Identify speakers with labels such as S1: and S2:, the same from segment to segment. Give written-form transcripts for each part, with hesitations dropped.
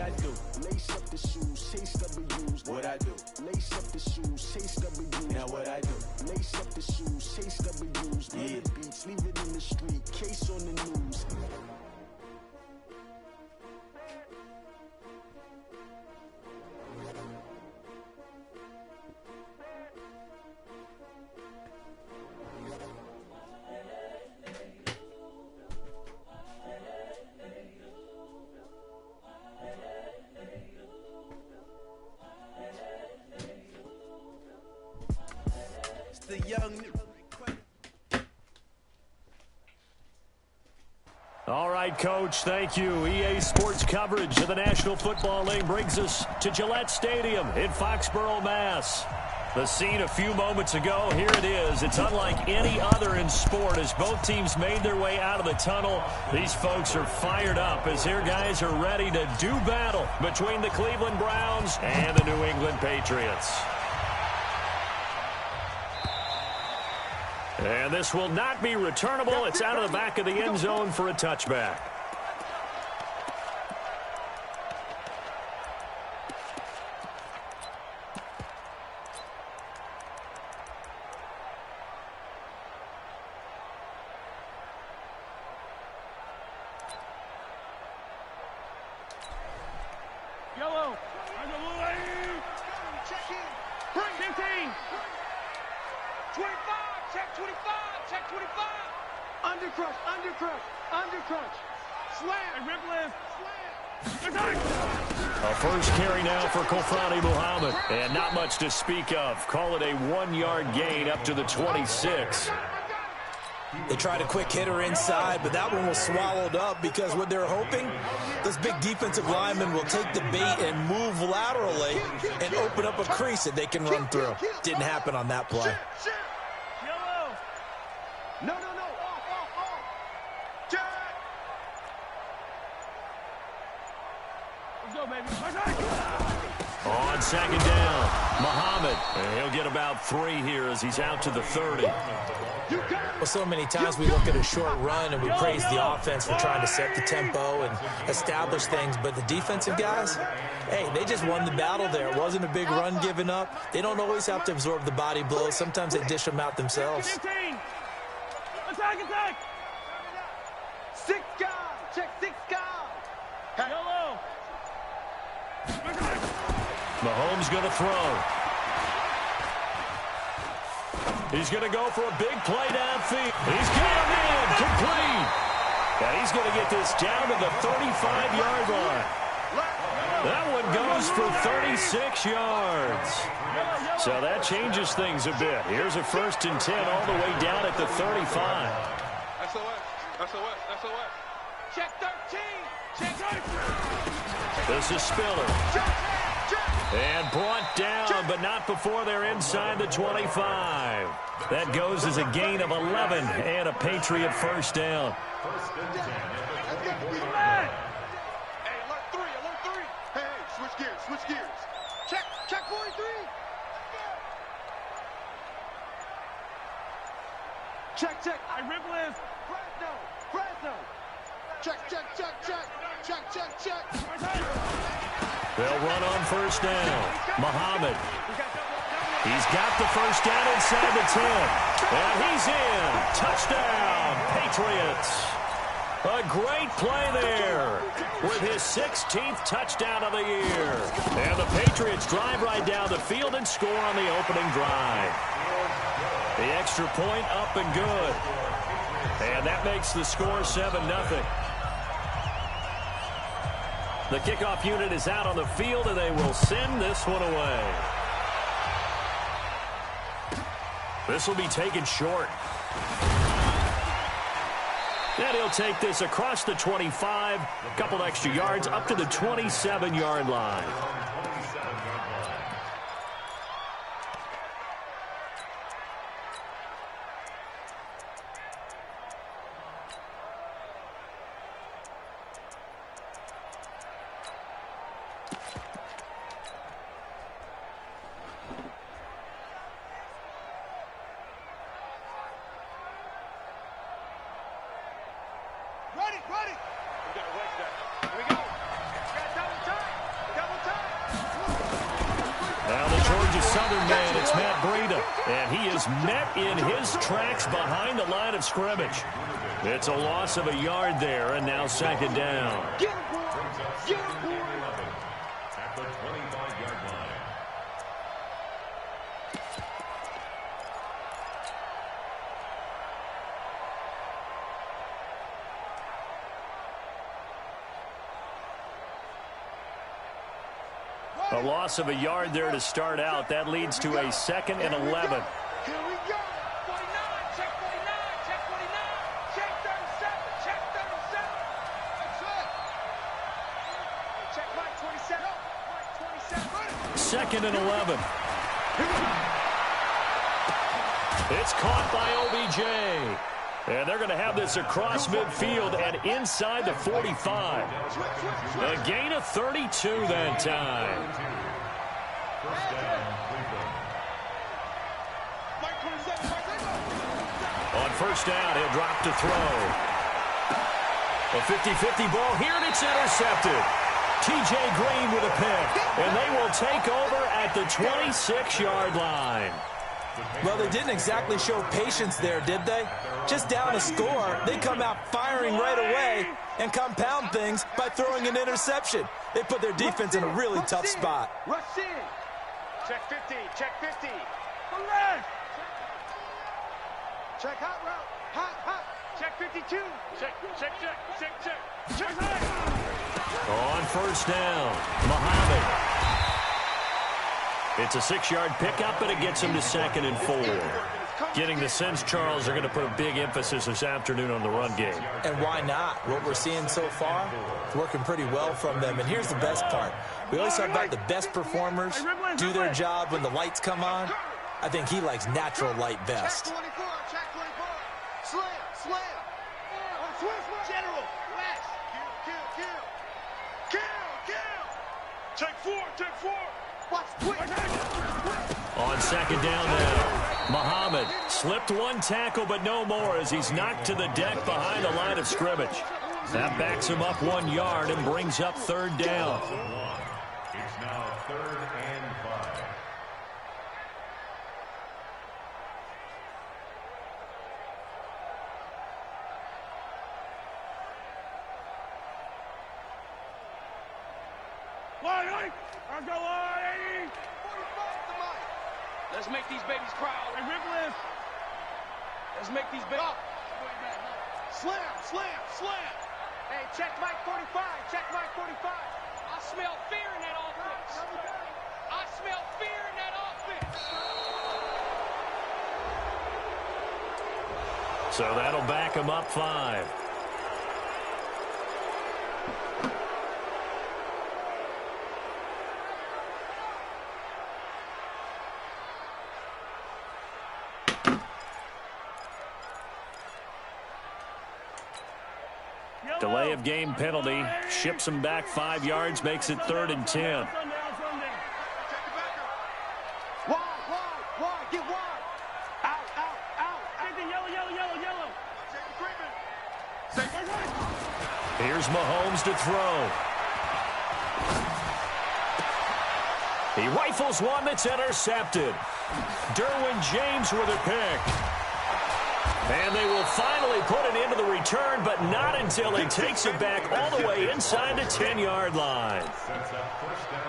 S1: I do? Lace up the shoes, chase W's. What I do? Lace up the shoes, chase W's. Now what I do? Lace up the shoes, chase W's. Yeah. Beats, leave it in the street, case on the news. The young.
S2: All right, Coach, thank you. EA Sports coverage of the National Football League brings us to Gillette Stadium in Foxborough, Mass. The scene a few moments ago, here it is. It's unlike any other in sport as both teams made their way out of the tunnel. These folks are fired up as their guys are ready to do battle between the Cleveland Browns and the New England Patriots. And this will not be returnable. It's out of the back of the end zone for a touchback.
S3: Yellow. Check in. Bring 15. 25. Check 25. Check 25. Undercrush. Undercrush. Undercrush. Slam. Rip lift.
S2: A first carry now for Kofrani Muhammad. And not much to speak of. Call it a 1-yard gain up to the 26.
S4: They tried a quick hitter inside, but that one was swallowed up because what they're hoping, this big defensive lineman will take the bait and move laterally and open up a crease that they can run through. Didn't happen on that play.
S3: Yellow. No. Off. Check. Let's go, baby.
S2: On second down, Muhammad. And he'll get about 3 here as he's out to the 30.
S4: Well, so many times we look at a short run and we praise the offense for trying to set the tempo and establish things, but the defensive guys, hey, they just won the battle there. It wasn't a big run given up. They don't always have to absorb the body blows. Sometimes they dish them out themselves.
S3: 15. Attack. 6 guys. Check 6 guys. Yellow.
S2: Mahomes going to throw. He's going to go for a big play downfield. He's got him in, complete. And he's going to get this down to the 35-yard line. That one goes for 36 yards. So that changes things a bit. Here's a 1st and 10 all the way down at the 35.
S3: SOS. Check 13. Check 13.
S2: This is Spiller. And brought down, but not before they're inside the 25. That goes as a gain of 11 and a Patriot first down.
S3: Hey, alert 3. Hey, switch gears. Check 43. Check. I rip lift. Fresno. Check.
S2: They'll run on first down. Muhammad. He's got the first down inside the 10. And he's in. Touchdown, Patriots. A great play there with his 16th touchdown of the year. And the Patriots drive right down the field and score on the opening drive. The extra point up and good. And that makes the score 7-0. The kickoff unit is out on the field, and they will send this one away. This will be taken short. And he'll take this across the 25, a couple extra yards up to the 27-yard line.
S3: Ready. We got to wedge that. Here we go. Got double time.
S2: a Southern man. It's Matt Breida. And he is met in his tracks behind the line of scrimmage. It's a loss of a yard there, and now second down.
S5: At the 25-yard line.
S2: A loss of a yard there to start out. That leads to a 2nd and 11.
S3: Here we go. 49, check 49, check 49, check 37, check 37. That's it. Check Mike 27, Mike 27.
S2: 2nd and 11. It's caught by OBJ. And they're going to have this across midfield and inside the 45. A gain of 32 that time. On first down, he'll drop to throw. A 50-50 ball here, and it's intercepted. T.J. Green with a pick, and they will take over at the 26-yard line.
S4: Well, they didn't exactly show patience there, did they? Just down a score, they come out firing right away and compound things by throwing an interception. They put their defense in a really tough spot.
S3: Rush in. Check 50, check 50. Check hot route, hot. Check 52. Check high.
S2: On first down, Muhammad. It's a 6-yard pickup, but it gets him to 2nd and 4. Getting the sense, Charles, they're going to put a big emphasis this afternoon on the run game.
S4: And why not? What we're seeing so far, it's working pretty well from them. And here's the best part. We always talk about the best performers do their job when the lights come on. I think he likes natural light best.
S3: Check 24, check 24. Slam. General, flash. Kill. Check 4. Watch quick.
S2: On second down now, Muhammad slipped one tackle, but no more as he's knocked to the deck behind the line of scrimmage. That backs him up 1 yard and brings up third down.
S5: It's now 3rd and 5.
S3: Let's make these babies proud. Let's make these babies. Slam. Hey, check Mike 45. Check Mike 45. I smell fear in that offense.
S2: So that'll back him up 5. Delay of game penalty. Ships him back 5 yards, makes it 3rd and 10.
S3: Wide. Get wide. Out. Yellow.
S2: Here's Mahomes to throw. He rifles one that's intercepted. Derwin James with a pick. And they will finally put it into the return, but not until he takes it back all the way inside the 10-yard line.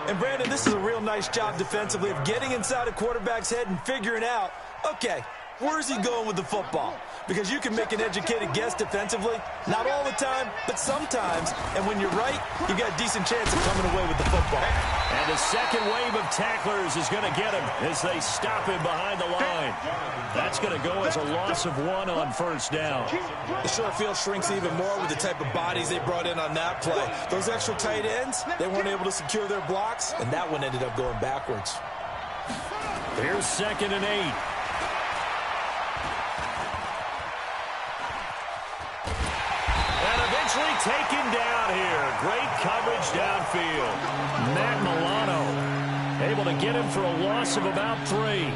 S4: And, Brandon, this is a real nice job defensively of getting inside a quarterback's head and figuring out, okay, where's he going with the football? Because you can make an educated guess defensively, not all the time, but sometimes. And when you're right, you got a decent chance of coming away with the football.
S2: And the second wave of tacklers is going to get him as they stop him behind the line. That's going to go as a loss of 1 on first down.
S4: The short field shrinks even more with the type of bodies they brought in on that play. Those extra tight ends, they weren't able to secure their blocks, and that one ended up going backwards.
S2: Here's 2nd and 8. Eventually taken down here. Great coverage downfield. Matt Milano able to get him for a loss of about 3.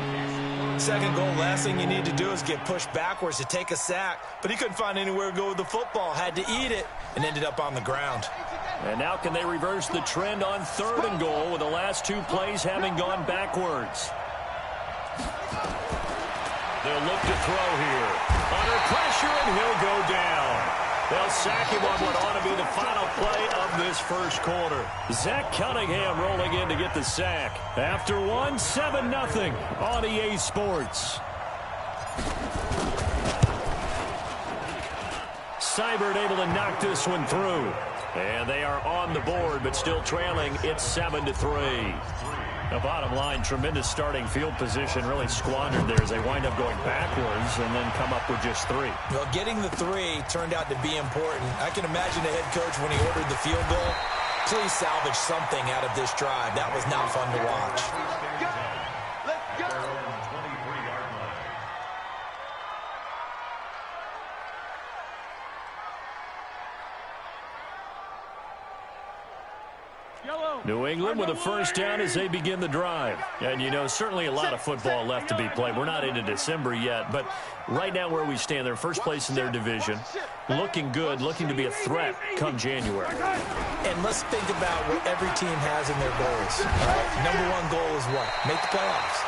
S4: Second goal, last thing you need to do is get pushed backwards to take a sack. But he couldn't find anywhere to go with the football. Had to eat it and ended up on the ground.
S2: And now can they reverse the trend on 3rd and goal with the last 2 plays having gone backwards? They'll look to throw here. Under pressure, and he'll go down. They'll sack him on what ought to be the final play of this first quarter. Zach Cunningham rolling in to get the sack. After one, 7-0 on EA Sports. Seibert able to knock this one through. And they are on the board, but still trailing. It's 7-3. The bottom line, tremendous starting field position, really squandered there as they wind up going backwards and then come up with just 3.
S4: Well, getting the 3 turned out to be important. I can imagine the head coach when he ordered the field goal. Please salvage something out of this drive. That was not fun to watch.
S3: Let's go.
S2: New England with a first down as they begin the drive. And, you know, certainly a lot of football left to be played. We're not into December yet, but right now where we stand, they're first place in their division. Looking good, looking to be a threat come January.
S4: And let's think about what every team has in their goals. Right? Number 1 goal is what? Make the playoffs.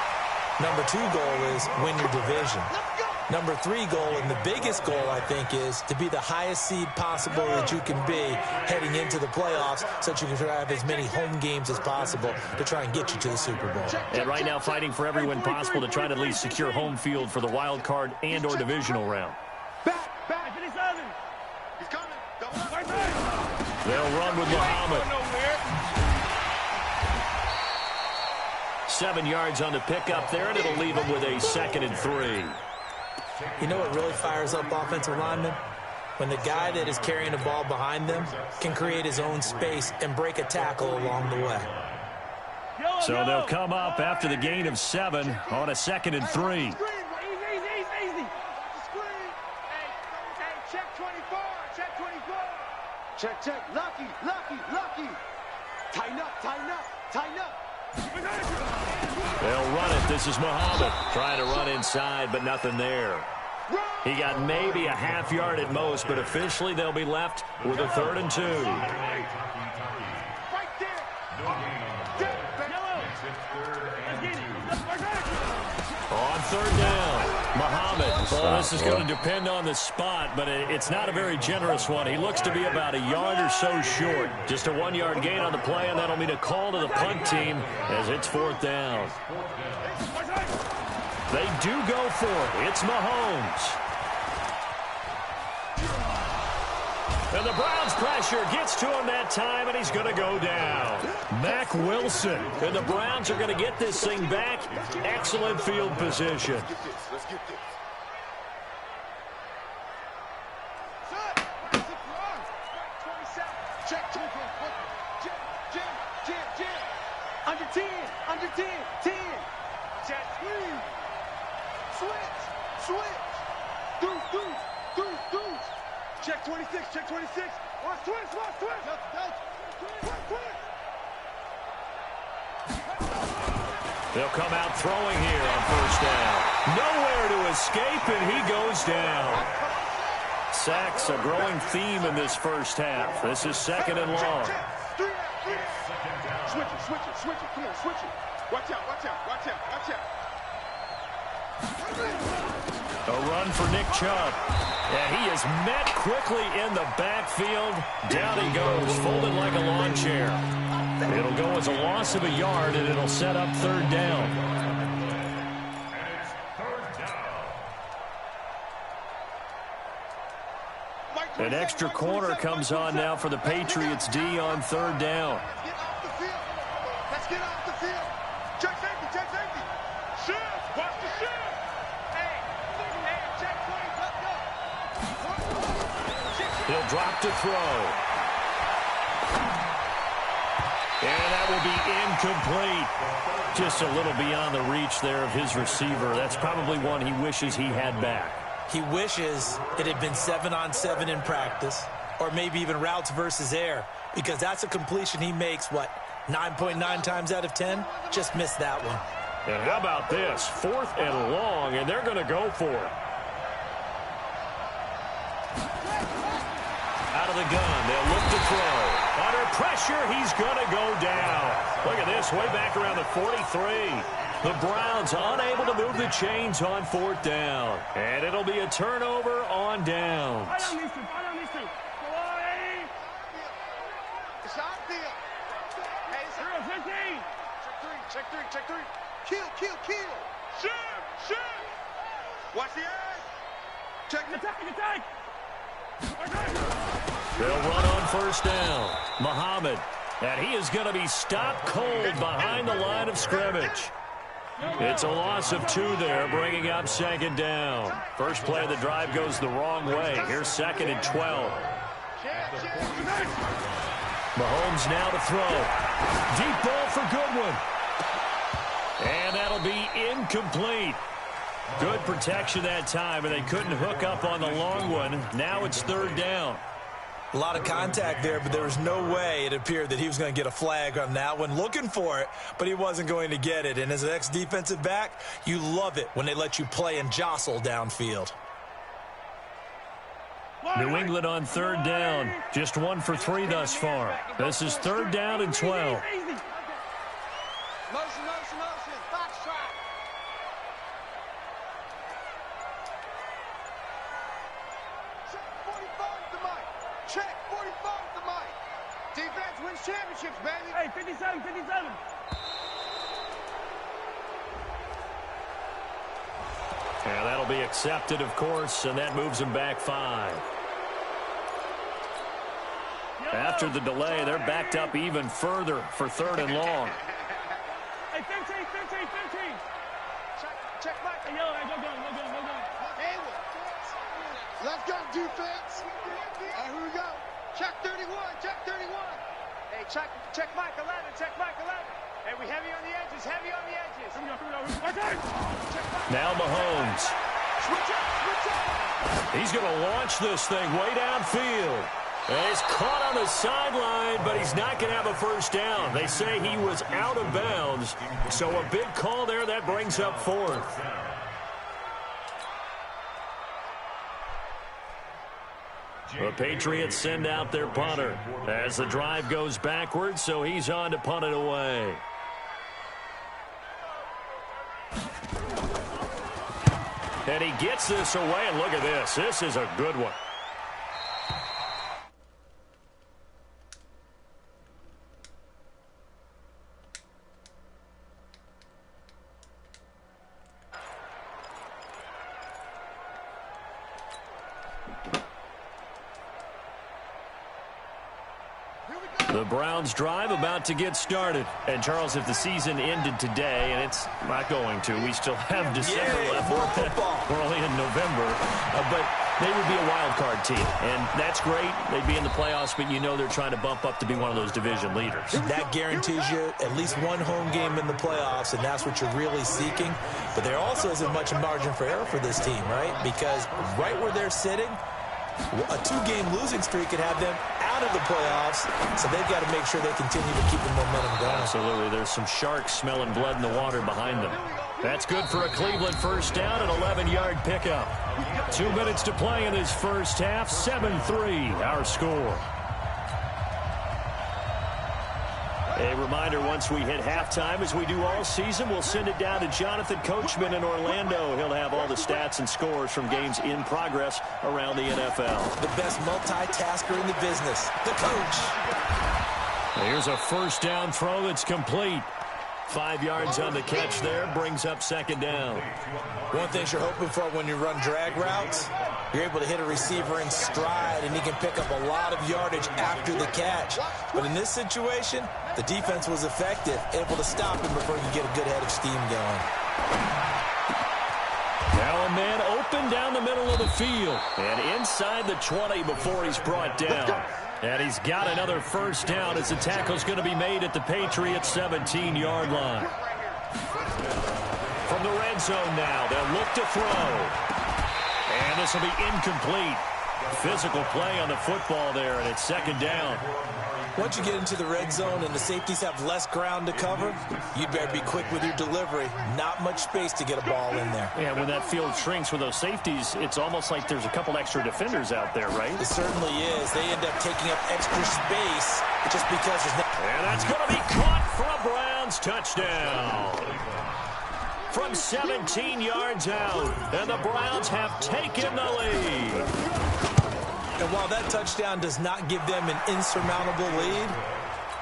S4: Number 2 goal is win your division. Number 3 goal, and the biggest goal, I think, is to be the highest seed possible that you can be heading into the playoffs so that you can have as many home games as possible to try and get you to the Super Bowl.
S2: And right now fighting for every win possible to try to at least secure home field for the wild card and or divisional round.
S3: Back. He's coming.
S2: They'll run with Muhammad. 7 yards on the pickup there, and it'll leave him with a 2nd and 3.
S4: You know what really fires up offensive linemen? When the guy that is carrying the ball behind them can create his own space and break a tackle along the way.
S2: So they'll come up after the gain of 7 on a 2nd and 3.
S3: Easy. Check 24. Check 24. Check. Lucky. Tighten up.
S2: They'll run it. This is Muhammad trying to run inside, but nothing there. He got maybe a half yard at most, but officially they'll be left with a 3rd and 2.
S3: Right there.
S2: On 3rd down, Muhammad. Well, this is going to depend on the spot, but it's not a very generous one. He looks to be about a yard or so short. Just a 1-yard gain on the play, and that'll mean a call to the punt team as it's 4th down. They do go for it. It's Mahomes. And the Browns' pressure gets to him that time, and he's going to go down. Mack Wilson. And the Browns are going to get this thing back. Excellent field position.
S3: Let's get this. Check 2. Jam. Under 10. 10. Check. Switch. Deuce. Check 26. Watch twist.
S2: They'll come out throwing here on 1st down. Nowhere to escape, and he goes down. Sacks, a growing theme in this first half. This is 2nd and long.
S3: Switch it. Come on, switch it. Watch out.
S2: A run for Nick Chubb. And he is met quickly in the backfield. Down he goes, folded like a lawn chair. It'll go as a loss of a yard, and it'll set up 3rd down. An extra corner comes on now for the Patriots D on 3rd down.
S3: Let's get off the field. Check safety. Shift. Watch the shift. Hey, check 20. Let's go.
S2: He'll drop to throw. And that will be incomplete. Just a little beyond the reach there of his receiver. That's probably one he wishes he had back.
S4: He wishes it had been 7-on-7 in practice, or maybe even routes versus air, because that's a completion he makes, 9.9 times out of 10? Just missed that one.
S2: And how about this? 4th and long, and they're going to go for it. Out of the gun, they'll look to throw. Under pressure, he's going to go down. Look at this, way back around the 43. The Browns unable to move the chains on 4th down. And it'll be a turnover on downs.
S3: Check three. Kill. Shoot. Watch the edge. Check. Attack.
S2: They'll run on 1st down. Muhammad. And he is going to be stopped cold behind the line of scrimmage. It's a loss of 2 there, bringing up 2nd down. First play of the drive goes the wrong way. Here's 2nd and 12. Mahomes now to throw. Deep ball for Goodwin. And that'll be incomplete. Good protection that time, and they couldn't hook up on the long one. Now it's 3rd down.
S4: A lot of contact there, but there was no way it appeared that he was going to get a flag on that one. Looking for it, but he wasn't going to get it. And as an ex-defensive back, you love it when they let you play and jostle downfield.
S2: New England on 3rd down. Just 1 for 3 thus far. This is 3rd down and 12.
S3: Motion. Box track. Check 45 the mic. Defense wins championships, baby. Hey, 57.
S2: And that'll be accepted, of course, and that moves them back 5. After the delay, they're backed up even further for 3rd and long.
S3: Hey, 15. Check Mike. Hey, yo, go. Let's go, defense. Here we go. Check 31. Hey, check Mike 11. Hey, we heavy on the edges.
S2: Now Mahomes.
S3: Switch up.
S2: He's going to launch this thing way downfield. And he's caught on the sideline, but he's not going to have a 1st down. They say he was out of bounds. So a big call there. That brings up 4th. The Patriots send out their punter as the drive goes backwards, so he's on to punt it away. And he gets this away, and look at this. This is a good one. The Browns drive about to get started. And, Charles, if the season ended today, and it's not going to, we still have December left. We're only in November. But they would be a wild card team. And that's great. They'd be in the playoffs, but you know they're trying to bump up to be one of those division leaders.
S4: That guarantees you at least 1 home game in the playoffs, and that's what you're really seeking. But there also isn't much margin for error for this team, right? Because right where they're sitting, a 2-game losing streak could have them out of the playoffs, so they've got to make sure they continue to keep the momentum going.
S2: Absolutely. There's some sharks smelling blood in the water behind them. That's good for a Cleveland 1st down, an 11-yard pickup. 2 minutes to play in this first half. 7-3 our score. A reminder, once we hit halftime, as we do all season, we'll send it down to Jonathan Coachman in Orlando. He'll have all the stats and scores from games in progress around the NFL.
S4: The best multitasker in the business, the coach.
S2: Here's a 1st down throw that's complete. 5 yards on the catch there, brings up 2nd down.
S4: One thing you're hoping for when you run drag routes, you're able to hit a receiver in stride, and he can pick up a lot of yardage after the catch. But in this situation, the defense was effective, able to stop him before he could get a good head of steam going.
S2: Now a man open down the middle of the field and inside the 20 before he's brought down. And he's got another 1st down as the tackle's going to be made at the Patriots 17-yard line. From the red zone now, they'll look to throw. And this will be incomplete. Physical play on the football there, and it's 2nd down.
S4: Once you get into the red zone and the safeties have less ground to cover, you'd better be quick with your delivery. Not much space to get a ball in there.
S2: Yeah, when that field shrinks with those safeties, it's almost like there's a couple extra defenders out there, right?
S4: It certainly is. They end up taking up extra space just because there's no...
S2: And that's going to be caught for a Browns touchdown. from 17 yards out. And the Browns have taken the lead.
S4: And while that touchdown does not give them an insurmountable lead,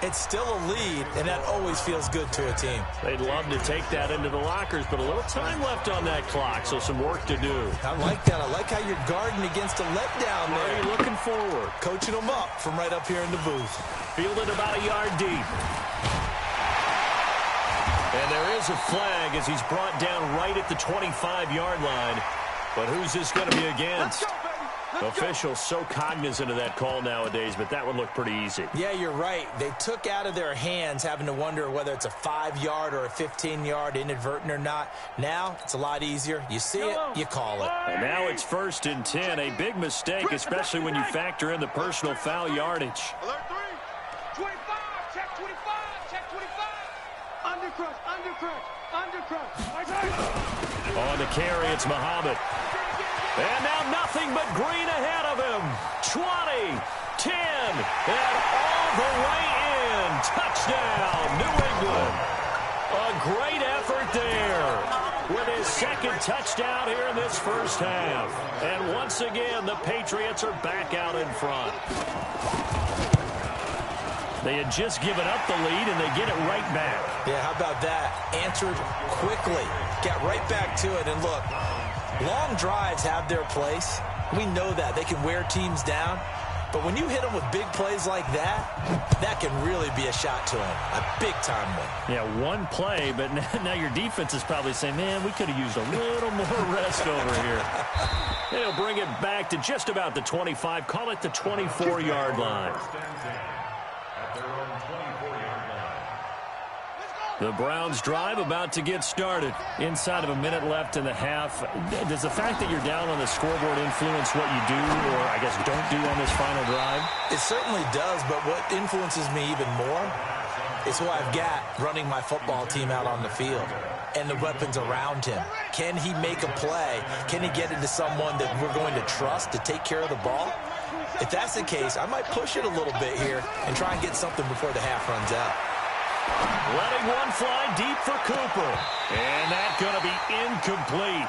S4: it's still a lead, and that always feels good to a team.
S2: They'd love to take that into the lockers, but a little time left on that clock, so some work to do.
S4: I like that. I like how you're guarding against a letdown there.
S2: Already looking forward.
S4: Coaching them up from right up here in the booth.
S2: Fielded about a yard deep. And there is a flag as he's brought down right at the 25-yard line. But who's this going to be against? Officials so cognizant of that call nowadays, but that would look pretty easy.
S4: Yeah, you're right. They took out of their hands having to wonder whether it's a 5-yard or a 15-yard, inadvertent or not. Now, it's a lot easier. You see it, you call it.
S2: And now it's 1st and 10. A big mistake, especially when you factor in the personal foul yardage.
S3: Alert 3. 25. Check 25. Check 25. Undercrush.
S2: On the carry, it's Muhammad. And now nothing but green ahead of him. 20, 10, and all the way in. Touchdown, New England. A great effort there with his second touchdown here in this first half. And once again, the Patriots are back out in front. They had just given up the lead, and they get it right back.
S4: Yeah, how about that? Answered quickly. Got right back to it, and look. Long drives have their place. We know that. They can wear teams down. But when you hit them with big plays like that, that can really be a shot to them. A big-time one.
S2: Yeah, one play, but now your defense is probably saying, man, we could have used a little more rest over here. They'll bring it back to just about the 25. Call it the 24-yard line. The Browns drive about to get started. Inside of a minute left in the half. Does the fact that you're down on the scoreboard influence what you do, or I guess don't do on this final drive?
S4: It certainly does, but what influences me even more is who I've got running my football team out on the field and the weapons around him. Can he make a play? Can he get into someone that we're going to trust to take care of the ball? If that's the case, I might push it a little bit here and try and get something before the half runs out.
S2: Letting one fly deep for Cooper. And that's going to be incomplete.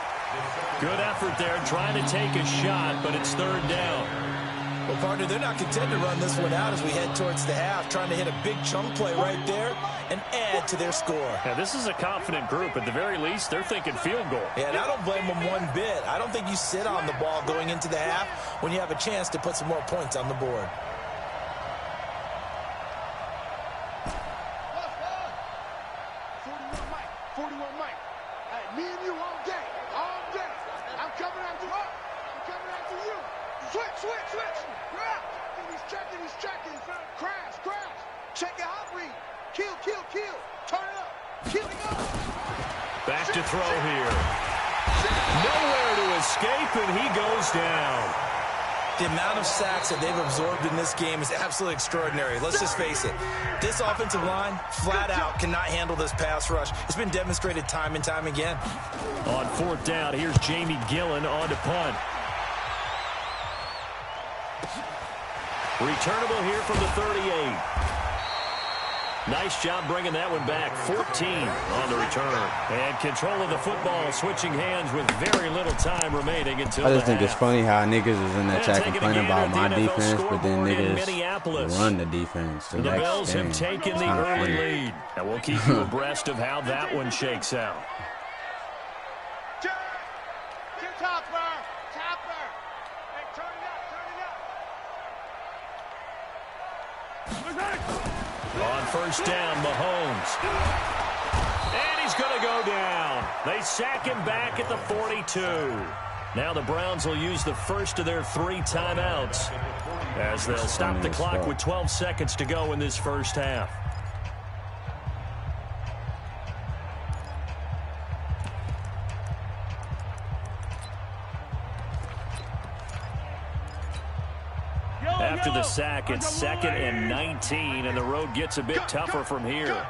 S2: Good effort there trying to take a shot, but it's 3rd down.
S4: Well, partner, they're not content to run this one out as we head towards the half, trying to hit a big chunk play right there and add to their score.
S2: Yeah, this is a confident group. At the very least, they're thinking field goal.
S4: Yeah, and I don't blame them one bit. I don't think you sit on the ball going into the half when you have a chance to put some more points on the board.
S2: Back to throw here. Nowhere to escape, and he goes down.
S4: The amount of sacks that they've absorbed in this game is absolutely extraordinary. Let's just face it. This offensive line, flat out, cannot handle this pass rush. It's been demonstrated time and time again.
S2: On 4th down, here's Jamie Gillen on to punt. Returnable here from the 38. Nice job bringing that one back. 14 on the return. And control of the football, switching hands with very little time remaining until
S6: I just think it's funny how niggas is in that chat complaining about my defense, but then niggas run the defense.
S2: The Bills have taken the early lead. And we'll keep you abreast of how that one shakes out. On 1st down, Mahomes. And he's going to go down. They sack him back at the 42. Now the Browns will use the first of their 3 timeouts as they'll stop the clock with 12 seconds to go in this first half. After the sack, it's 2nd and 19, and the road gets a bit tougher from here.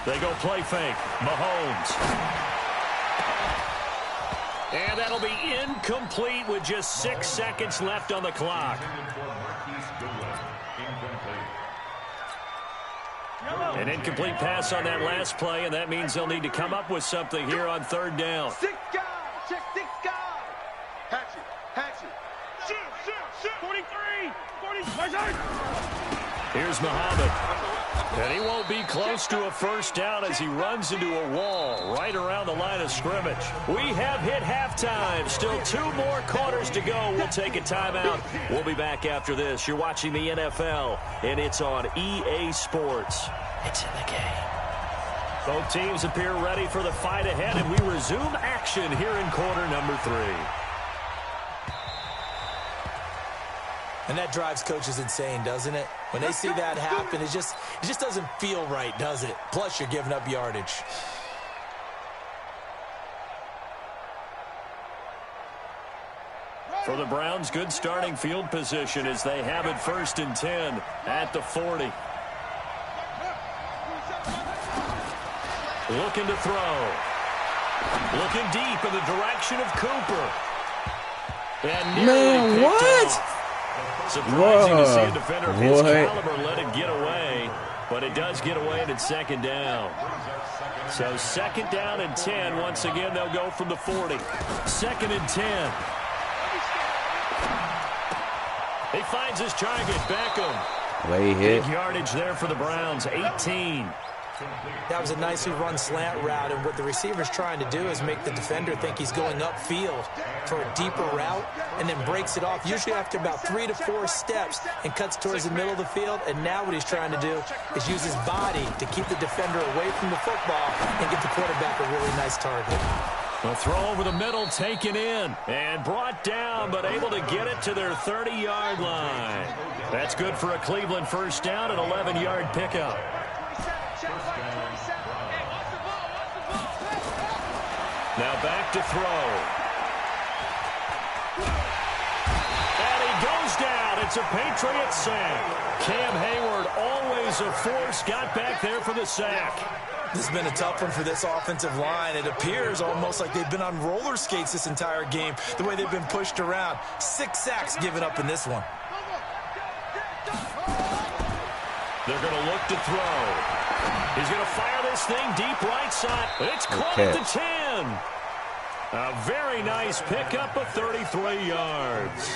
S2: They go play fake. Mahomes. And that'll be incomplete with just 6 seconds left on the clock. An incomplete pass on that last play, and that means they'll need to come up with something here on third down.
S3: 6 guys. Check 6 guys. Hatchet. Shoot. 43. 40.
S2: Here's Muhammad. And he won't be close to a first down as he runs into a wall right around the line of scrimmage. We have hit halftime. Still 2 more quarters to go. We'll take a timeout. We'll be back after this. You're watching the NFL, and it's on EA Sports. It's in the game. Both teams appear ready for the fight ahead, and we resume action here in quarter number 3.
S4: And that drives coaches insane, doesn't it? When they see that happen, it just doesn't feel right, does it? Plus, you're giving up yardage.
S2: For the Browns, good starting field position as they have it 1st and 10 at the 40. Looking to throw. Looking deep in the direction of Cooper. And
S6: man, what?
S2: Off. Surprising to see a defender of his caliber let it get away, but it does get away and it's 2nd down. So 2nd down and 10. Once again, they'll go from the 40. 2nd and 10. He finds his target. Beckham.
S6: Way hit.
S2: Big yardage there for the Browns. 18.
S4: That was a nicely run slant route, and what the receiver's trying to do is make the defender think he's going upfield for a deeper route and then breaks it off, usually after about 3 to 4 steps, and cuts towards the middle of the field. And now what he's trying to do is use his body to keep the defender away from the football and get the quarterback a really nice target.
S2: The throw over the middle taken in and brought down, but able to get it to their 30-yard line. That's good for a Cleveland first down, an 11-yard pickup. Now back to throw. And he goes down. It's a Patriots sack. Cam Hayward, always a force, got back there for the sack.
S4: This has been a tough one for this offensive line. It appears almost like they've been on roller skates this entire game, the way they've been pushed around. 6 sacks given up in this one.
S2: They're going to look to throw. He's going to fire this thing deep right side. It's caught at the 10. A very nice pickup of 33 yards.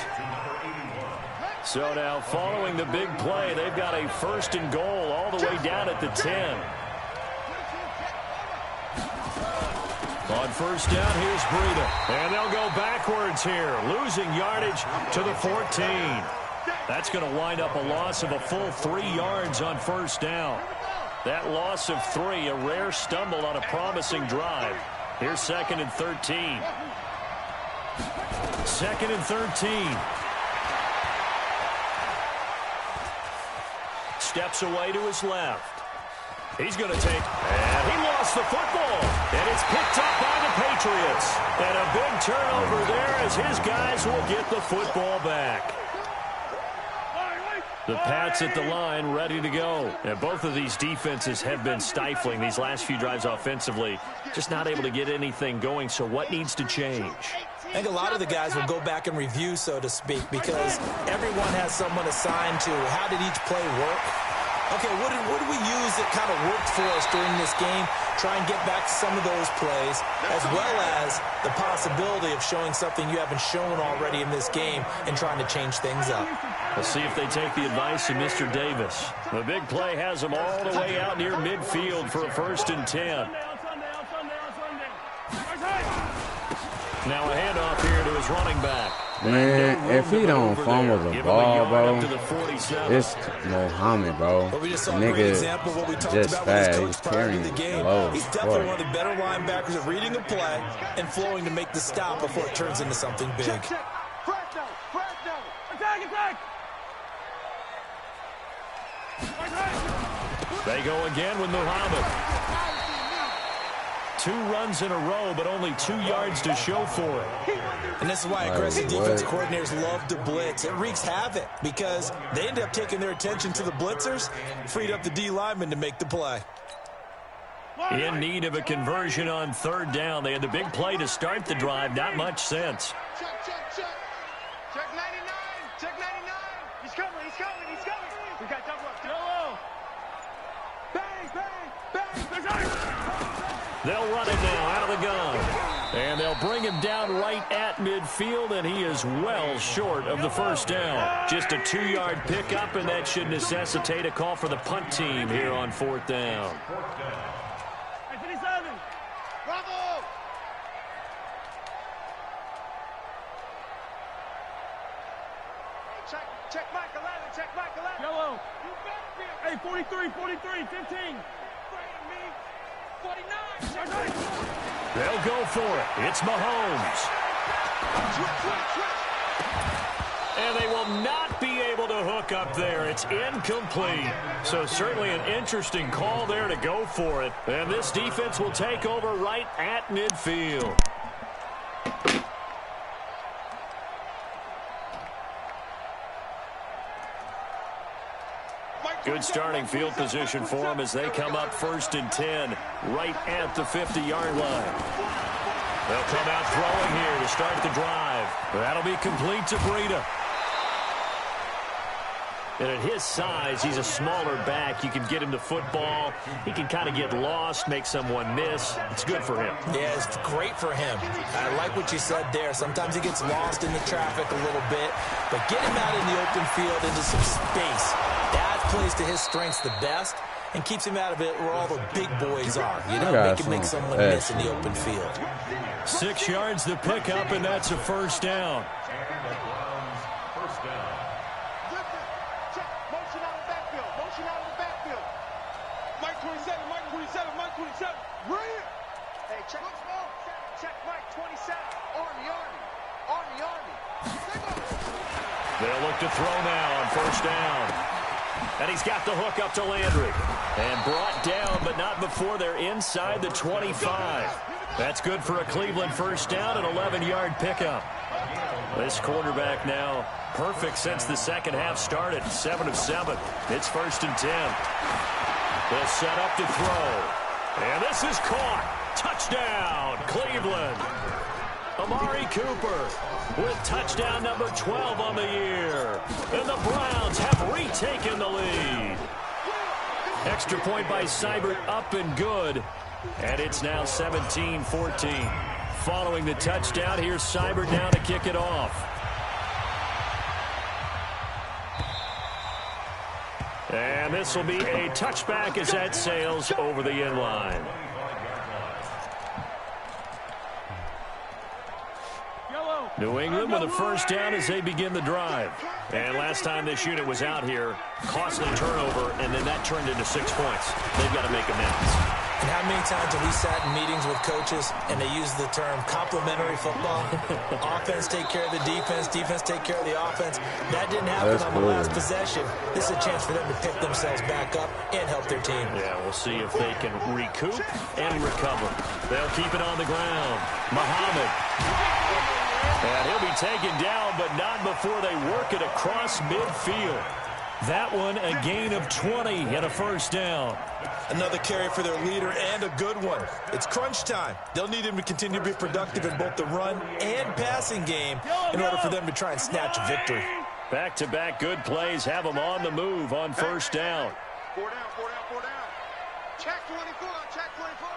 S2: So now following the big play, they've got a 1st and goal all the way down at the 10. On 1st down, here's Breida. And they'll go backwards here, losing yardage to the 14. That's going to wind up a loss of a full 3 yards on 1st down. That loss of 3, a rare stumble on a promising drive. Here's 2nd and 13. 2nd and 13. Steps away to his left. He's going to take, and he lost the football. And it's picked up by the Patriots. And a big turnover there as his guys will get the football back. The Pats at the line, ready to go. And both of these defenses have been stifling these last few drives offensively. Just not able to get anything going, so what needs to change?
S4: I think a lot of the guys will go back and review, so to speak, because everyone has someone assigned to how did each play work. Okay, what did we use that kind of worked for us during this game? Try and get back to some of those plays, as well as the possibility of showing something you haven't shown already in this game and trying to change things up.
S2: We'll see if they take the advice of Mr. Davis. The big play has them all the way out near midfield for a 1st and 10. Now a handoff here to his running back.
S6: Man, if he don't fumble the ball, bro, it's Muhammad, bro.
S4: But we just saw a great example of what we talked about with his coach prior to the game. He's definitely one of the better linebackers at reading a play and flowing to make the stop before it turns into something big.
S2: They go again with Muhammad. 2 runs in a row, but only 2 yards to show for it.
S4: And this is why aggressive defense coordinators love to blitz. It wreaks havoc because they end up taking their attention to the blitzers, freed up the D lineman to make the play.
S2: In need of a conversion on 3rd down. They had the big play to start the drive. Not much sense.
S3: Check 99. Check 99. He's coming. We got double up. Yellow. Bang, bang, bang.
S2: They'll run it now out of the gun. And they'll bring him down right at midfield, and he is well short of the first down. Just a 2-yard pickup, and that should necessitate a call for the punt team here on 4th down.
S3: Bravo! Check Mike 11. Yellow. Hey, 43, 15. 49.
S2: They'll go for it. It's Mahomes. And they will not be able to hook up there. It's incomplete. So certainly an interesting call there to go for it. And this defense will take over right at midfield. Good starting field position for them as they come up 1st and 10 right at the 50-yard line. They'll come out throwing here to start the drive. That'll be complete to Breida. And at his size, he's a smaller back. You can get him the football. He can kind of get lost, make someone miss. It's good for him.
S4: Yeah, it's great for him. I like what you said there. Sometimes he gets lost in the traffic a little bit, but get him out in the open field into some space. That plays to his strengths the best and keeps him out of it where all the big boys are. You know, make someone miss in the open field.
S2: 6 yards the pickup, and that's a first down.
S3: Check Mike 27. Army.
S2: They'll look to throw now on first down. And he's got the hook up to Landry. And brought down, but not before they're inside the 25. That's good for a Cleveland first down, an 11-yard pickup. This quarterback now perfect since the second half started. 7 of 7. It's 1st and 10. They'll set up to throw. And this is caught. Touchdown, Cleveland. Amari Cooper with touchdown number 12 on the year. And the Browns have retaken the lead. Extra point by Seibert up and good. And it's now 17-14. Following the touchdown, here's Seibert now to kick it off. And this will be a touchback as that sails over the end line. New England with a first down as they begin the drive. And last time this unit was out here, costly turnover, and then that turned into 6 points. They've got to make amends.
S4: And how many times have we sat in meetings with coaches and they use the term complementary football? Offense take care of the defense, defense take care of the offense. That didn't happen on the last possession. This is a chance for them to pick themselves back up and help their team.
S2: Yeah, we'll see if they can recoup and recover. They'll keep it on the ground. Muhammad. And he'll be taken down, but not before they work it across midfield. That one a gain of 20 and a first down.
S4: Another carry for their leader and a good one. It's crunch time. They'll need him to continue to be productive in both the run and passing game in order for them to try and snatch a victory.
S2: Back-to-back good plays have them on the move on first down.
S3: 4 down. Check 24, check 24.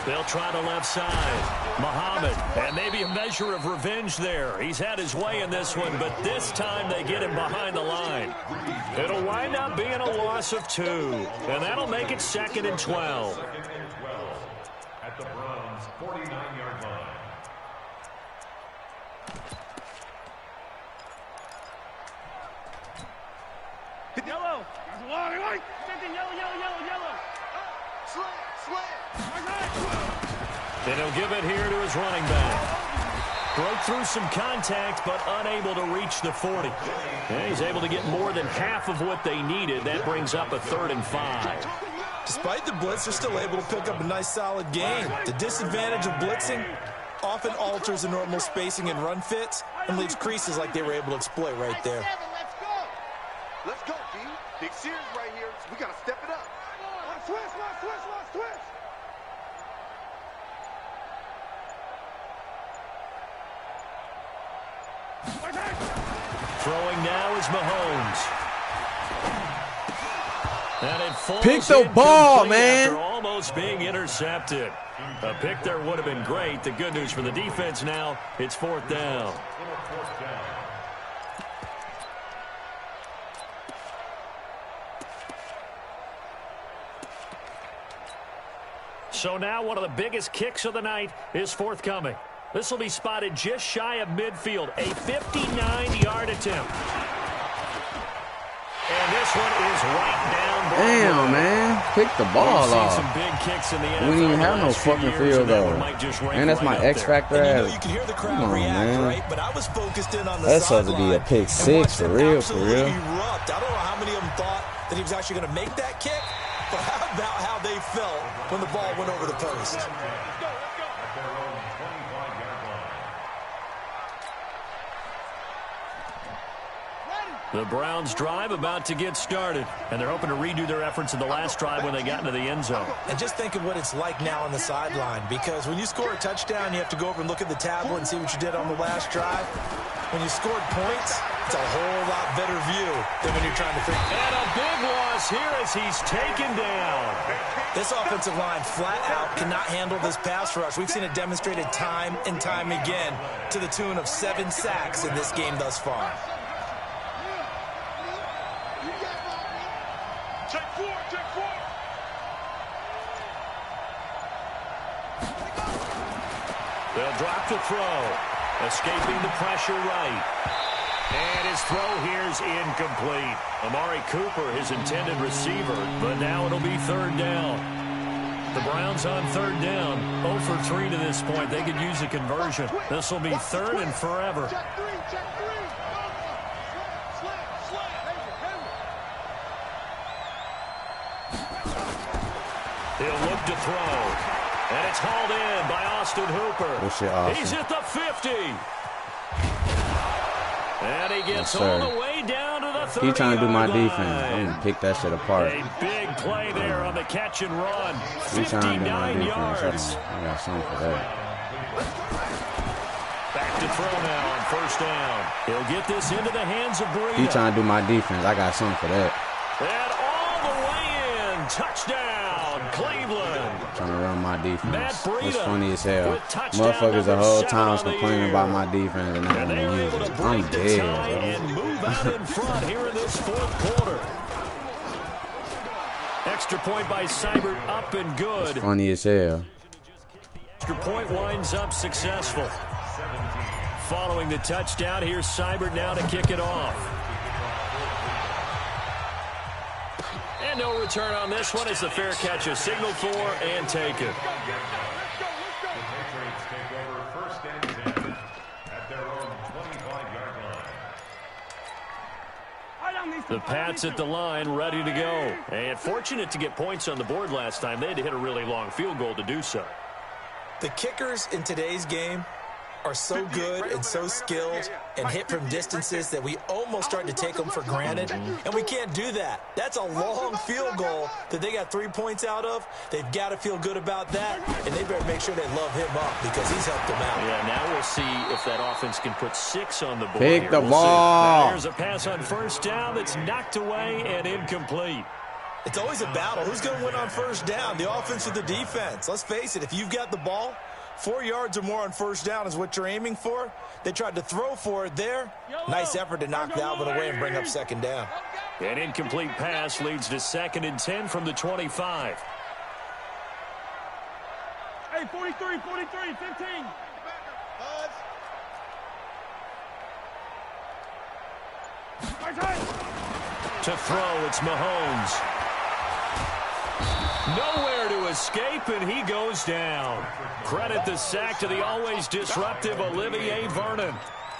S2: They'll try the left side. Muhammad, and maybe a measure of revenge there. He's had his way in this one, but this time they get him behind the line. It'll wind up being a loss of 2, and that'll make it 2nd and 12.
S5: At the Browns' 49-yard line.
S3: Yellow. Yellow.
S2: Then he'll give it here to his running back. Broke through some contact, but unable to reach the 40. And he's able to get more than half of what they needed. That brings up a 3rd and 5.
S4: Despite the blitz, they're still able to pick up a nice, solid gain. The disadvantage of blitzing often alters the normal spacing and run fits and leaves creases like they were able to exploit right there.
S3: Let's go, D. Big series right here. We got to step it up. Switch.
S2: Throwing now is Mahomes. And it falls
S6: pick the ball, man.
S2: After almost being intercepted. A pick there would have been great. The good news for the defense now, it's 4th down. So now one of the biggest kicks of the night is forthcoming. This will be spotted just shy of midfield. A 59-yard attempt. And this one is right down.
S6: Damn, man. Pick the ball off.
S2: Some big kicks in the NFL.
S6: We didn't even have no fucking field goal. And that's my X factor.
S7: You can hear the crowd react, right? But I was focused in on the
S6: that's supposed to be a pick 6 for real, for real.
S7: Erupt. I don't know how many of them thought that he was actually going to make that kick, but how about how they felt when the ball went over the post?
S2: The Browns drive about to get started, and they're hoping to redo their efforts in the last drive when they got into the end zone.
S4: And just think of what it's like now on the sideline, because when you score a touchdown, you have to go over and look at the tablet and see what you did on the last drive. When you scored points, it's a whole lot better view than when you're trying to think.
S2: And a big loss here as he's taken down.
S4: This offensive line flat out cannot handle this pass rush. We've seen it demonstrated time and time again to the tune of 7 sacks in this game thus far.
S2: They'll drop the throw. Escaping the pressure right. And his throw here's incomplete. Amari Cooper, his intended receiver, but now it'll be 3rd down. The Browns on 3rd down. 0 for 3 to this point. They could use a conversion. This will be 3rd and forever. He'll look to throw. And it's hauled in by Austin Hooper.
S6: Awesome.
S2: He's at the 50. And he gets all the way down to the 30.
S6: He trying to do my defense. I'm going to pick that shit apart.
S2: A big play there on the catch and run.
S6: He trying to do my
S2: 59
S6: defense.
S2: yards.
S6: I got something for that.
S2: Back to throw now on 1st down. He'll get this into the hands of Breida.
S6: He trying to do my defense. I got something for that.
S2: And all the way in. Touchdown, Cleveland.
S6: Trying to run my defense. It's funny as hell. Motherfuckers the whole time was complaining about my defense and not going to use it. I'm dead,
S2: and move out in front here in this 4th quarter. Extra point by Seibert, up and good.
S6: It's funny as hell.
S2: Extra point winds up successful. Following the touchdown, here's Seibert now to kick it off. And no return on this one. It's a fair catch, a signal for and taken.
S5: The Patriots take over 1st and 10 at their own 25-yard line.
S2: The Pats at the line, ready to go. And fortunate to get points on the board last time. They had to hit a really long field goal to do so.
S4: The kickers in today's game are so good and so skilled and hit from distances that we almost start to take them for granted, and we can't do that. That's a long field goal that they got 3 points out of. They've got to feel good about that, and they better make sure they love him up because he's helped them out.
S2: Yeah, now we'll see if that offense can put 6 on the board.
S6: Pick the
S2: ball.
S6: Now
S2: here's a pass on 1st down that's knocked away and incomplete.
S4: It's always a battle. Who's going to win on 1st down, the offense or the defense? Let's face it, if you've got the ball, 4 yards or more on 1st down is what you're aiming for. They tried to throw for it there. Nice effort to knock that one away and bring up 2nd down.
S2: An incomplete pass leads to 2nd and 10 from the 25.
S3: Hey, 43, 15.
S2: To throw, it's Mahomes. Nowhere to escape, and he goes down. Credit the sack to the always disruptive Olivier Vernon.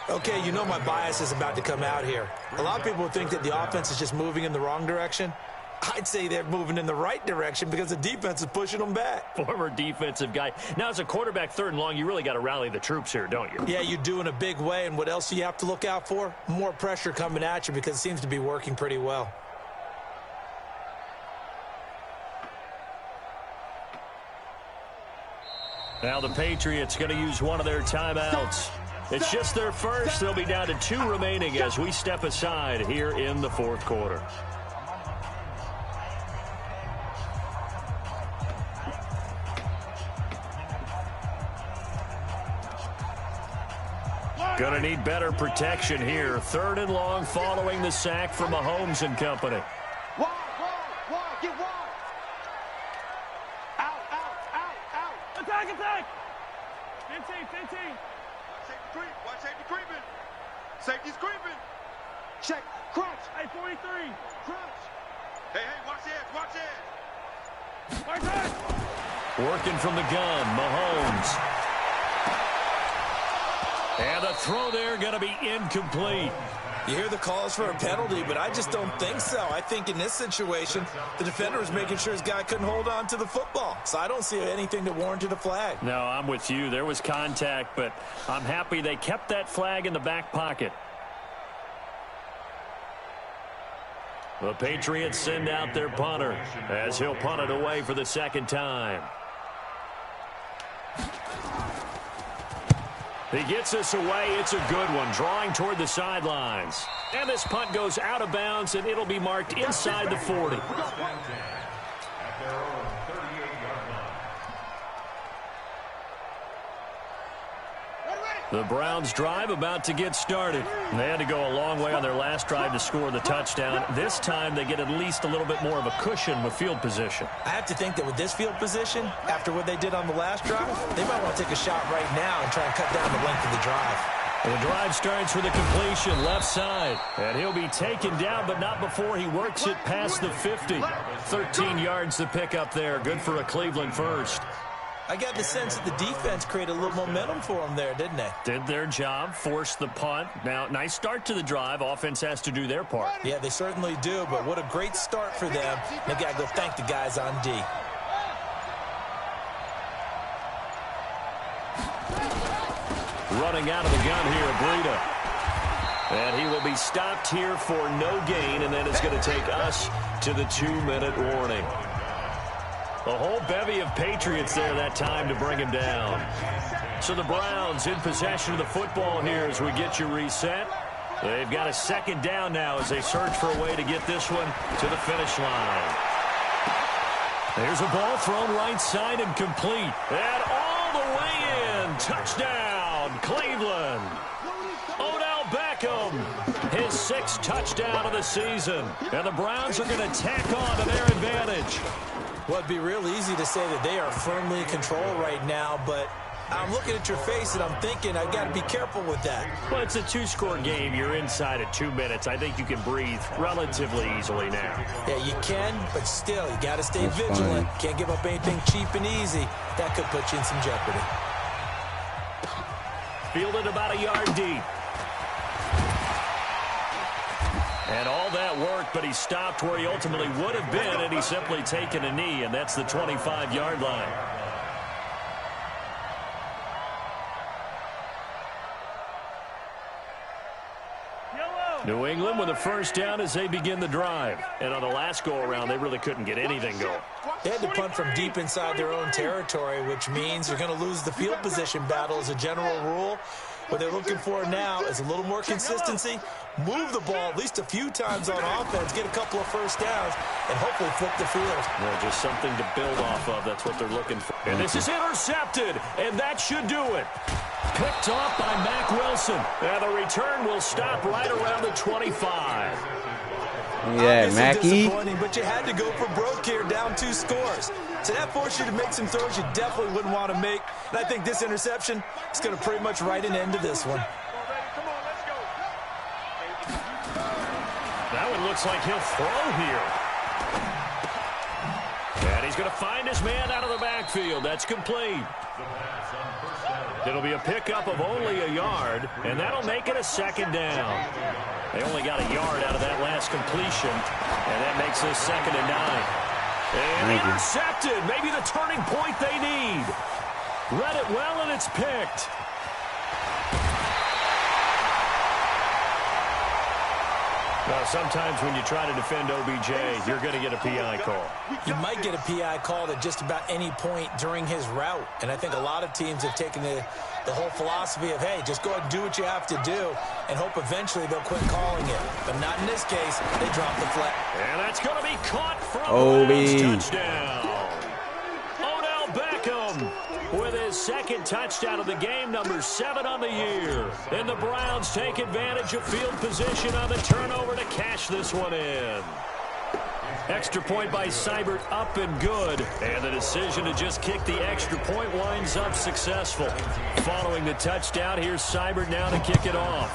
S4: Okay, you know my bias is about to come out here. A lot of people think that the offense is just moving in the wrong direction. I'd say they're moving in the right direction because the defense is pushing them back.
S2: Former defensive guy. Now, as a quarterback 3rd and long, you really got to rally the troops here, don't you?
S4: Yeah, you do in a big way, and what else do you have to look out for? More pressure coming at you because it seems to be working pretty well.
S2: Now the Patriots going to use one of their timeouts. It's just their first. They'll be down to 2 remaining as we step aside here in the fourth quarter. Gonna need better protection here. 3rd and long following the sack from Mahomes and company.
S3: Wide, get wide. Out. Attack. 15. Watch safety creeping. Safety's creeping. Check, crouch. Hey, 43. Crouch. Hey, watch it.
S2: Working from the gun, Mahomes. And the throw there going to be incomplete.
S4: You hear the calls for a penalty, but I just don't think so. I think in this situation, the defender was making sure his guy couldn't hold on to the football. So I don't see anything that warranted a flag.
S2: No, I'm with you. There was contact, but I'm happy they kept that flag in the back pocket. The Patriots send out their punter as he'll punt it away for the 2nd time. He gets us away. It's a good one, drawing toward the sidelines. And this punt goes out of bounds, and it'll be marked inside the 40. The Browns drive about to get started. They had to go a long way on their last drive to score the touchdown. This time they get at least a little bit more of a cushion with field position.
S4: I have to think that with this field position, after what they did on the last drive, they might want to take a shot right now and try and cut down the length of the drive.
S2: The drive starts with a completion left side. And he'll be taken down, but not before he works it past the 50. 13 yards to pick up there. Good for a Cleveland first.
S4: I got the sense that the defense created a little momentum for them there, didn't they?
S2: Did their job, forced the punt. Now, nice start to the drive. Offense has to do their part.
S4: Yeah, they certainly do, but what a great start for them. They got to go thank the guys on D.
S2: Running out of the gun here, Breida. And he will be stopped here for no gain, and then it's going to take us to the 2-minute warning. A whole bevy of Patriots there that time to bring him down. So the Browns in possession of the football here as we get you reset. They've got a 2nd down now as they search for a way to get this one to the finish line. There's a ball thrown right side and complete. And all the way in. Touchdown, Cleveland. Odell Beckham, his 6th touchdown of the season. And the Browns are going to tack on to their advantage.
S4: Well, it'd be real easy to say that they are firmly in control right now, but I'm looking at your face and I'm thinking I've got to be careful with that.
S2: Well, it's a 2-score game. You're inside at 2 minutes. I think you can breathe relatively easily now.
S4: Yeah, you can, but still, you got to stay vigilant. Can't give up anything cheap and easy. That could put you in some jeopardy.
S2: Fielded about a yard deep. And all that work, but he stopped where he ultimately would have been, and he's simply taken a knee, and that's the 25-yard line. New England with a 1st down as they begin the drive. And on the last go-around, they really couldn't get anything going.
S4: They had to punt from deep inside their own territory, which means they're going to lose the field position battle as a general rule. What they're looking for now is a little more consistency, move the ball at least a few times on offense, get a couple of 1st downs, and hopefully flip the field.
S2: Well, just something to build off of. That's what they're looking for. And this is intercepted, and that should do it. Picked off by Mack Wilson. And the return will stop right around the 25.
S6: Yeah, Mackie.
S4: But you had to go for broke here, down 2 scores. So that forced you to make some throws you definitely wouldn't want to make. And I think this interception is going to pretty much write an end to this one.
S2: That one looks like he'll throw here. And he's going to find his man out of the backfield. That's complete. It'll be a pickup of only a yard, and that'll make it a 2nd down. They only got a yard out of that last completion, and that makes this 2nd and 9. And intercepted. Maybe the turning point they need. Read it well, and it's picked. Well, sometimes when you try to defend OBJ, you're going to get a PI call.
S4: You might get a PI call at just about any point during his route. And I think a lot of teams have taken the whole philosophy of, hey, just go ahead and do what you have to do and hope eventually they'll quit calling it. But not in this case. They dropped the flag.
S2: And that's going to be caught from the touchdown. Odell Beckham with his second touchdown of the game, number 7 on the year. And the Browns take advantage of field position on the turnover to cash this one in. Extra point by Seibert, up and good. And the decision to just kick the extra point winds up successful. Following the touchdown, here's Seibert now to kick it off.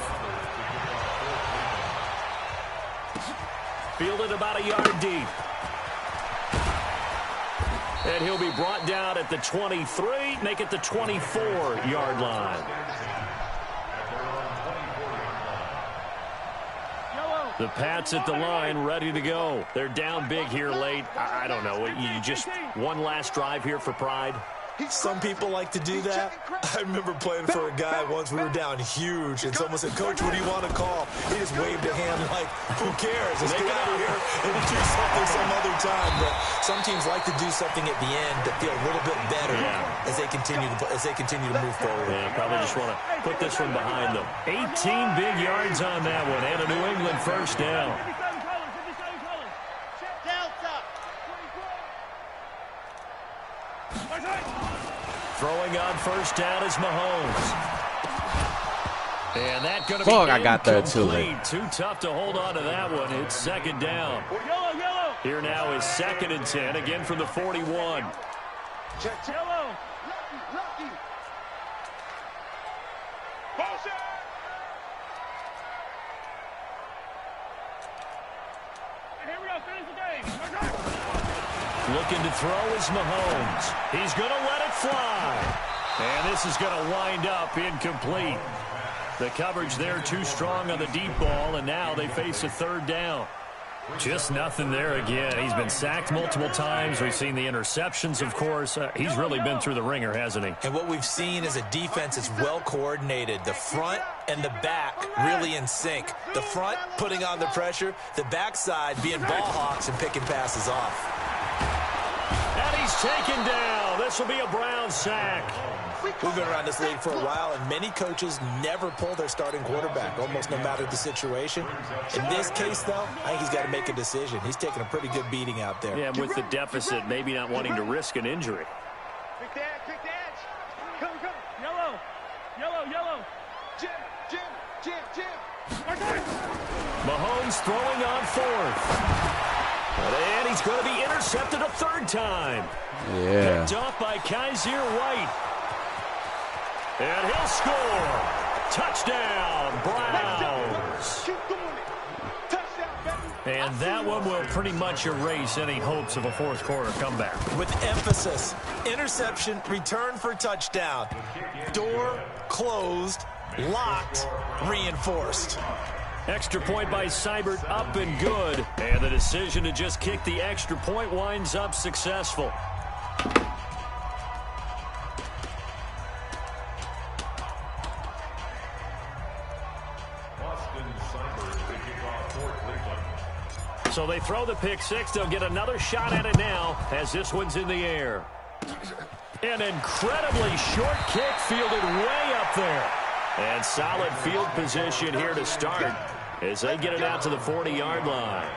S2: Fielded about a yard deep. And he'll be brought down at the 23, make it the 24-yard line. The Pats at the line, ready to go. They're down big here late. I don't know. You just one last drive here for pride?
S4: Some people like to do that. I remember playing for a guy once. We were down huge, and someone said, "Coach, what do you want to call?" He just waved a hand like, "Who cares? Let's get out of here and do something some other time." But some teams like to do something at the end to feel a little bit better as they continue to move forward.
S2: Yeah, probably just want to put this one behind them. 18 big yards on that one, and a New England first down. Throwing on first down is Mahomes. And that going to be
S6: I got there too late.
S2: Too tough to hold on to that one. It's second down. Here now is 2nd and 10, again from the 41.
S3: Yellow. Here we go. Finish the game.
S2: Looking to throw is Mahomes. He's going to let it fly. And this is going to wind up incomplete. The coverage there too strong on the deep ball, and now they face a 3rd down. Just nothing there again. He's been sacked multiple times. We've seen the interceptions, of course. He's really been through the ringer, hasn't he?
S4: And what we've seen is a defense that's well coordinated. The front and the back really in sync. The front putting on the pressure, the backside being ball hawks and picking passes off.
S2: And he's taken down. This will be a Brown sack.
S4: We've been around this league for a while, and many coaches never pull their starting quarterback, almost no matter the situation. In this case, though, I think he's got to make a decision. He's taking a pretty good beating out there.
S2: Yeah, with the deficit, maybe not wanting to risk an injury.
S3: Quick dash. Come. Yellow. Jim.
S2: Mahomes throwing on 4th. And he's going to be intercepted a 3rd time.
S6: Yeah.
S2: Picked off by Kaiser White. And he'll score. Touchdown, Browns. And that one will pretty much erase any hopes of a 4th quarter comeback.
S4: With emphasis, interception, return for touchdown. Door closed, locked, reinforced.
S2: Extra point by Seibert, up and good. And the decision to just kick the extra point winds up successful. So they throw the pick 6. They'll get another shot at it now as this one's in the air. An incredibly short kick fielded way up there. And solid field position here to start as they get it out to the 40-yard line.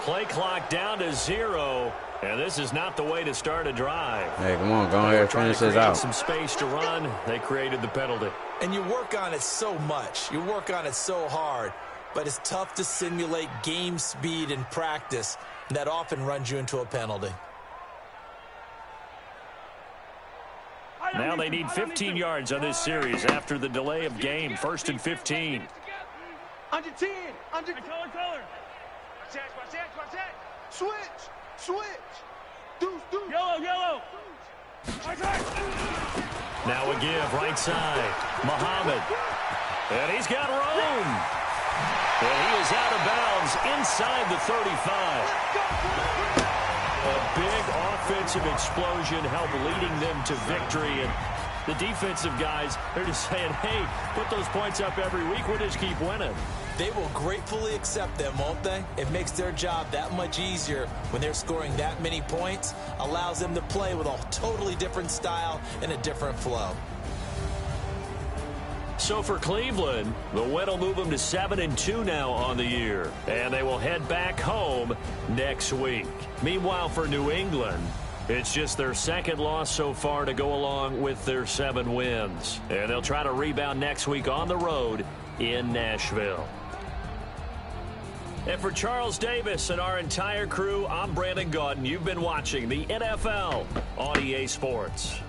S2: Play clock down to 0, and this is not the way to start a drive.
S6: Hey, come on, go ahead, finish this out.
S2: Some space to run. They created the penalty.
S4: And you work on it so much. You work on it so hard. But it's tough to simulate game speed in practice. And that often runs you into a penalty.
S2: Now they need 15 yards on this series after the delay of game. 1st and 15.
S3: Under 10. Under color. Switch. Deuce. Yellow.
S2: Now a give right side. Muhammad. And he's got room. And he is out of bounds inside the 35. A big offensive explosion helped leading them to victory. And the defensive guys, they're just saying, hey, put those points up every week. We'll just keep winning.
S4: They will gratefully accept them, won't they? It makes their job that much easier when they're scoring that many points. Allows them to play with a totally different style and a different flow.
S2: So for Cleveland, the win will move them to 7-2 now on the year. And they will head back home next week. Meanwhile, for New England, it's just their 2nd loss so far to go along with their 7 wins. And they'll try to rebound next week on the road in Nashville. And for Charles Davis and our entire crew, I'm Brandon Gaudin. You've been watching the NFL on EA Sports.